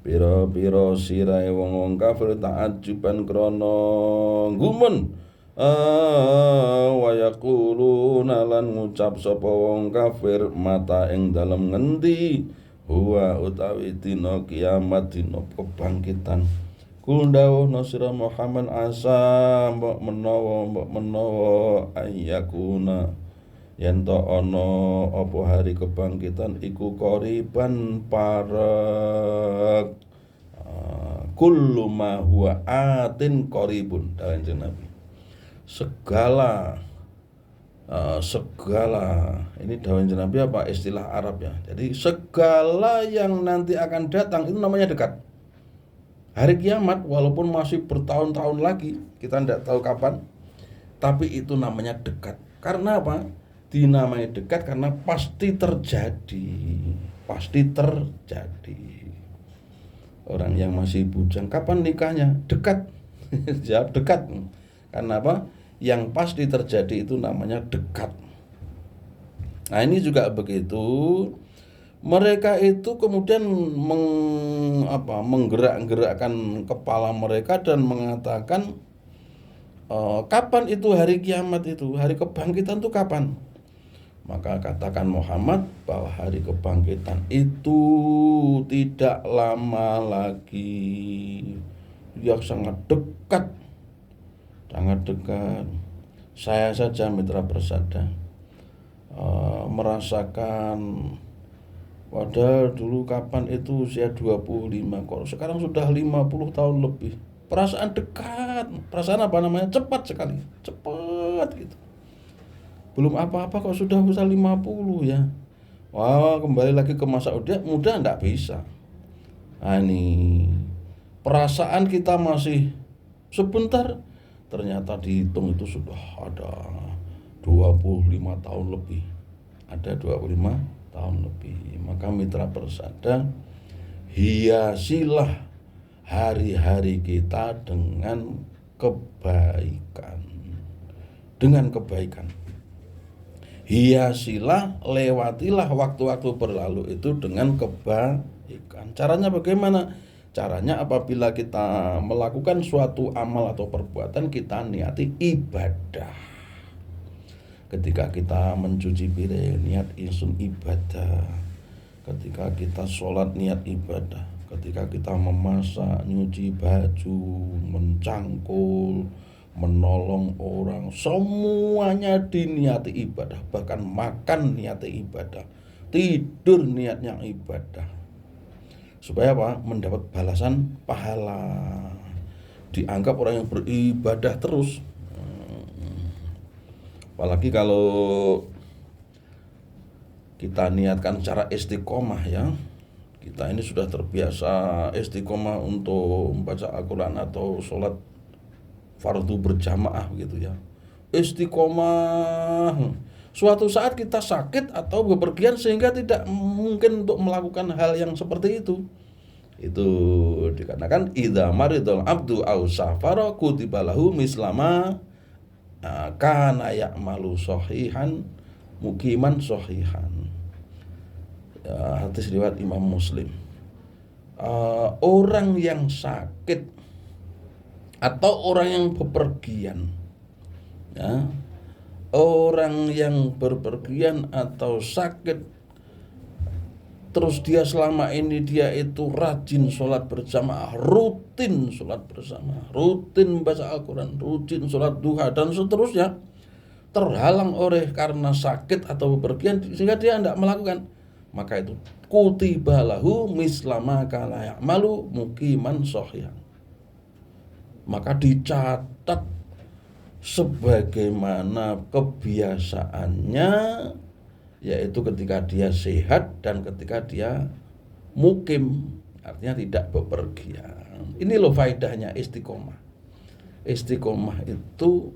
Pira-pira sirahe wong kafir ta'ajuban krana gumun wa yaquluna lan ngucap sapa wong kafir mata ing dalem ngendi huwa utawi dina kiamat dina kebangkitan. Kul dawuhna sira Muhammad asa mbok menawa ayyakuna yen to ana apa hari kebangkitan iku qoriban parek. Kullu ma huwa atin qaribun dawuh Nabi. Segala ini dawuh Nabi apa istilah Arab ya. Jadi segala yang nanti akan datang itu namanya dekat. Hari kiamat walaupun masih bertahun-tahun lagi, kita tidak tahu kapan, tapi itu namanya dekat. Karena apa? Dinamai dekat karena pasti terjadi. Orang yang masih bujang, kapan nikahnya? Dekat. Jawab dekat. Karena apa? Yang pasti terjadi itu namanya dekat. Nah, ini juga begitu. Mereka itu kemudian menggerak-gerakkan kepala mereka dan mengatakan, kapan itu hari kiamat itu? Hari kebangkitan itu kapan? Maka katakan Muhammad bahwa hari kebangkitan itu tidak lama lagi. Ya sangat dekat. Saya saja Mitra Persada merasakan, padahal dulu kapan itu usia 25, kok sekarang sudah 50 tahun lebih. Perasaan dekat, perasaan cepat sekali, cepat gitu. Belum apa-apa kok sudah bisa 50 ya. Wah, kembali lagi ke masa muda enggak bisa. Nah, ini perasaan kita masih sebentar, ternyata dihitung itu sudah ada 25 tahun lebih. Ada 25 tahun lebih. Maka Mitra Persada, hiasilah hari-hari kita dengan kebaikan. Hiasilah, lewatilah waktu-waktu berlalu itu dengan kebaikan. Caranya bagaimana? Caranya apabila kita melakukan suatu amal atau perbuatan, kita niati ibadah. Ketika kita mencuci piring, niat ingsun ibadah. Ketika kita sholat, niat ibadah. Ketika kita memasak, nyuci baju, mencangkul, menolong orang, semuanya diniati ibadah. Bahkan makan niati ibadah, tidur niatnya ibadah. Supaya apa? Mendapat balasan pahala. Dianggap orang yang beribadah terus. Apalagi kalau kita niatkan secara istiqomah ya. Kita ini sudah terbiasa istiqomah untuk membaca Al-Quran atau sholat fardu berjamaah gitu ya. Istiqomah. Suatu saat kita sakit atau bepergian sehingga tidak mungkin untuk melakukan hal yang seperti itu. Itu dikatakan idza maridul abdu aw safara kutiba lahu mislama kana ya'malu sahihan muqiman sahihan. Hadis riwayat Imam Muslim. Orang yang sakit atau orang yang bepergian ya, orang yang berpergian atau sakit, terus dia selama ini dia itu rajin sholat berjamaah, rutin sholat berjamaah, rutin baca Al-Quran, rutin sholat duha dan seterusnya, terhalang oleh karena sakit atau bepergian sehingga dia tidak melakukan, maka itu kutiba lahu mislama kana ya'malu muqiman shahihan. Maka dicatat sebagaimana kebiasaannya, yaitu ketika dia sehat dan ketika dia mukim, artinya tidak bepergian. Ini loh faedahnya istiqomah. Istiqomah itu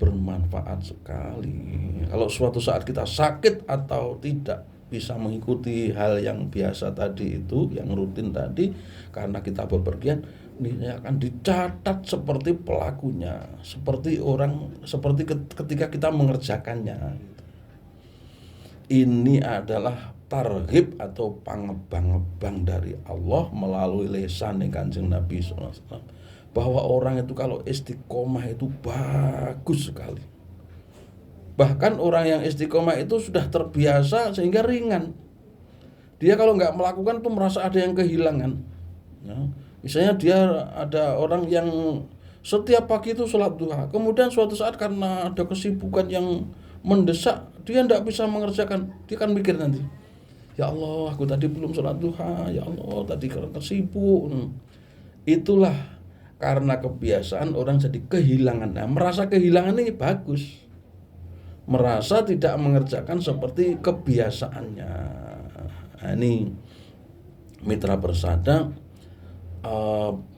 bermanfaat sekali. Kalau suatu saat kita sakit atau tidak bisa mengikuti hal yang biasa tadi itu, yang rutin tadi, karena kita bepergian, ini akan dicatat seperti pelakunya, seperti ketika kita mengerjakannya. Ini adalah targhib atau pangebang-ebang dari Allah melalui lisan Kanjeng Nabi SAW, bahwa orang itu kalau istiqomah itu bagus sekali. Bahkan orang yang istiqomah itu sudah terbiasa sehingga ringan. Dia kalau nggak melakukan tuh merasa ada yang kehilangan. Ya. Misalnya dia ada orang yang setiap pagi itu sholat duha, kemudian suatu saat karena ada kesibukan yang mendesak, dia tidak bisa mengerjakan. Dia kan mikir nanti, ya Allah, aku tadi belum sholat duha, ya Allah, tadi karena sibuk. Itulah karena kebiasaan orang jadi kehilangan. Nah, merasa kehilangan ini bagus, merasa tidak mengerjakan seperti kebiasaannya. Nah, ini mitra persada,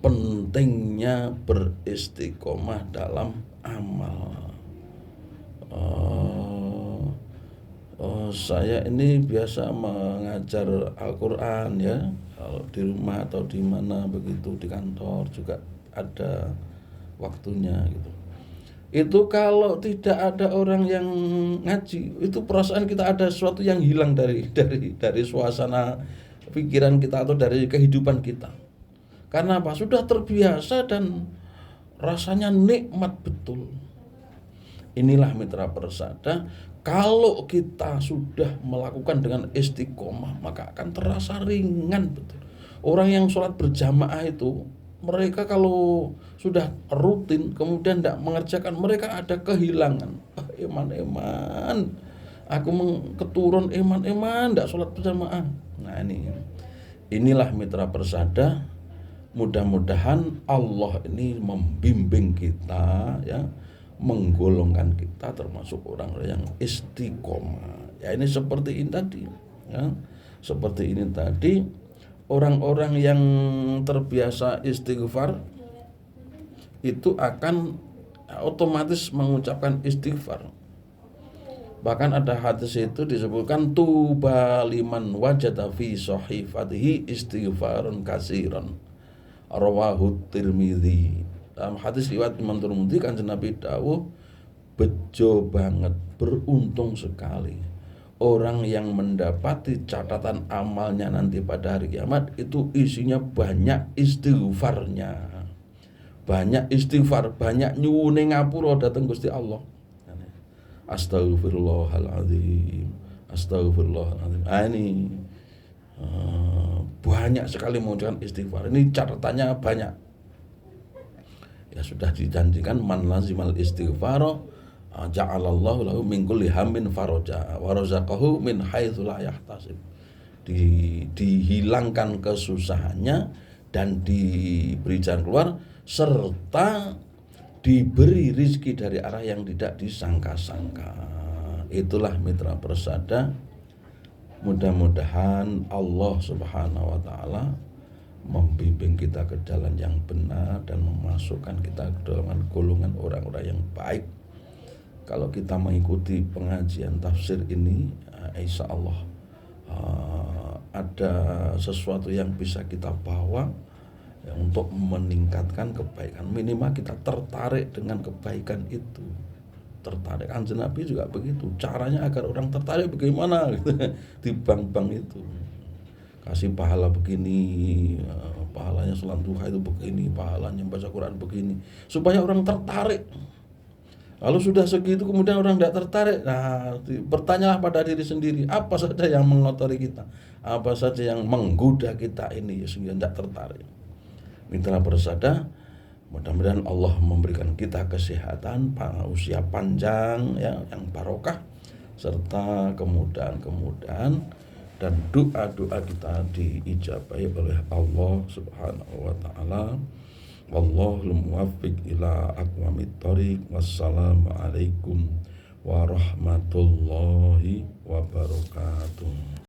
pentingnya beristiqomah dalam amal. Saya ini biasa mengajar Al-Quran ya, kalau di rumah atau di mana begitu, di kantor juga ada waktunya gitu. Itu kalau tidak ada orang yang ngaji, itu perasaan kita ada sesuatu yang hilang dari suasana pikiran kita atau dari kehidupan kita. Karena apa? Sudah terbiasa dan rasanya nikmat betul. Inilah mitra persada, kalau kita sudah melakukan dengan istiqomah maka akan terasa ringan betul. Orang yang sholat berjamaah itu, mereka kalau sudah rutin kemudian tidak mengerjakan, mereka ada kehilangan. Eman, aku keturun eman tidak sholat berjamaah. Nah inilah mitra persada. Mudah-mudahan Allah ini membimbing kita ya, menggolongkan kita termasuk orang yang istiqomah. Ya ini seperti ini tadi ya. Seperti ini tadi, orang-orang yang terbiasa istighfar itu akan otomatis mengucapkan istighfar. Bahkan ada hadis itu disebutkan, tuba liman wajada fi sahifatihi istighfarun katsiran. Rawahu Tirmidzi. Dalam hadis riwayat Imam Tirmidzi, Kanjeng Nabi dawuh, bejo banget, beruntung sekali orang yang mendapati catatan amalnya nanti pada hari kiamat itu isinya banyak istighfarnya. Banyak istighfar, banyak nyuwune ngapura dhateng Gusti Allah. Astagfirullahaladzim, astagfirullahaladzim. Ini banyak sekali mengucapkan istighfar. Ini catatannya banyak. Ya sudah dijanjikan, man lazimal istighfara ja'alallahu lahu min kulli hammin faraja wa razaqahu min haitsu la yahtasib. Dihilangkan kesusahannya dan diberi jalan keluar, serta diberi rizki dari arah yang tidak disangka-sangka. Itulah mitra persada. Mudah-mudahan Allah Subhanahu wa Ta'ala membimbing kita ke jalan yang benar dan memasukkan kita ke dalam golongan orang-orang yang baik. Kalau kita mengikuti pengajian tafsir ini, insya Allah ada sesuatu yang bisa kita bawa ya, untuk meningkatkan kebaikan. Minimal kita tertarik dengan kebaikan itu. Tertarik. Kanjeng Nabi juga begitu. Caranya agar orang tertarik bagaimana gitu. Di bank-bank itu kasih pahala begini, pahalanya sholat duha itu begini, pahalanya baca Quran begini, supaya orang tertarik. Lalu sudah segitu kemudian orang tidak tertarik. Nah, bertanyalah pada diri sendiri, apa saja yang mengotori kita, apa saja yang menggoda kita ini sehingga tidak tertarik. Mitra persada, mudah-mudahan Allah memberikan kita kesehatan, usia panjang ya, yang barokah, serta kemudahan-kemudahan, dan doa-doa kita diijabahi oleh Allah Subhanahu wa Ta'ala. Wallahul muwaffiq ila aqwamit thoriq. Wassalamualaikum warahmatullahi wabarakatuh.